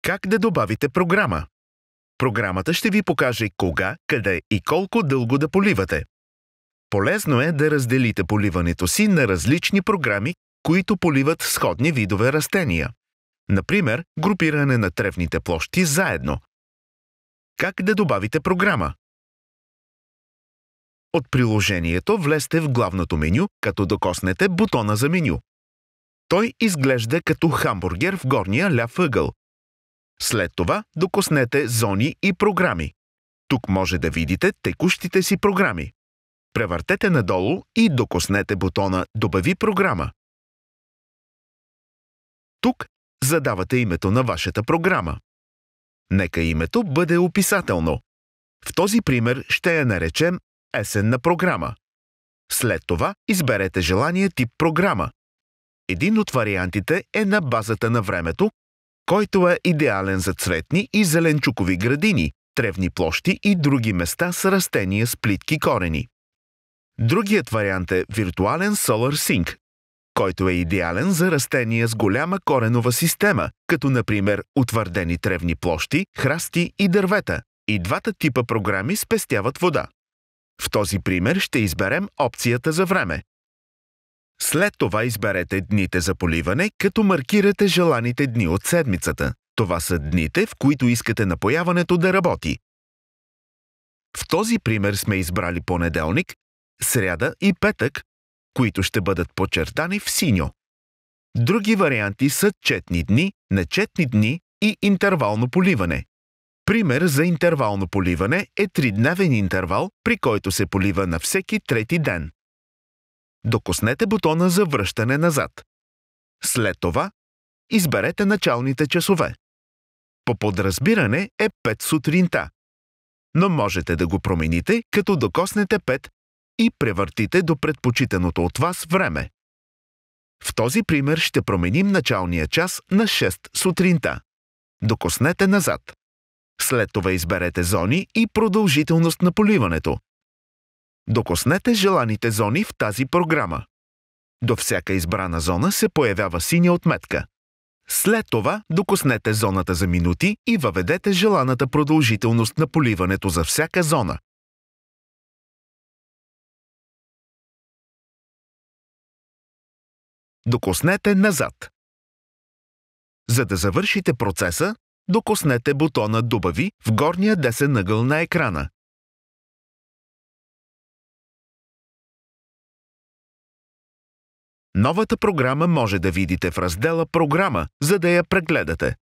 Как да добавите програма? Програмата ще ви покаже кога, къде и колко дълго да поливате. Полезно е да разделите поливането си на различни програми, които поливат сходни видове растения. Например, групиране на тревните площи заедно. Как да добавите програма? От приложението влезте в главното меню, като докоснете бутона за меню. Той изглежда като хамбургер в горния ляв ъгъл. След това докоснете Зони и програми. Тук може да видите текущите си програми. Превъртете надолу и докоснете бутона Добави програма. Тук задавате името на вашата програма. Нека името бъде описателно. В този пример ще я наречем есенна програма. След това изберете желания тип програма. Един от вариантите е на базата на времето, който е идеален за цветни и зеленчукови градини, тревни площи и други места с растения с плитки корени. Другият вариант е виртуален Solar Sync, който е идеален за растения с голяма коренова система, като например утвърдени тревни площи, храсти и дървета. И двата типа програми спестяват вода. В този пример ще изберем опцията за време. След това изберете дните за поливане, като маркирате желаните дни от седмицата. Това са дните, в които искате напояването да работи. В този пример сме избрали понеделник, сряда и петък, които ще бъдат подчертани в синьо. Други варианти са четни дни, нечетни дни и интервално поливане. Пример за интервално поливане е 3-дневен интервал, при който се полива на всеки трети ден. Докоснете бутона за връщане назад. След това изберете началните часове. По подразбиране е 5 сутринта, но можете да го промените, като докоснете 5 и превъртите до предпочитаното от вас време. В този пример ще променим началния час на 6 сутринта. Докоснете назад. След това изберете зони и продължителност на поливането. Докоснете желаните зони в тази програма. До всяка избрана зона се появява синя отметка. След това докоснете зоната за минути и въведете желаната продължителност на поливането за всяка зона. Докоснете назад. За да завършите процеса, докоснете бутона Добави в горния десен ъгъл на екрана. Новата програма може да видите в раздела Програма, за да я прегледате.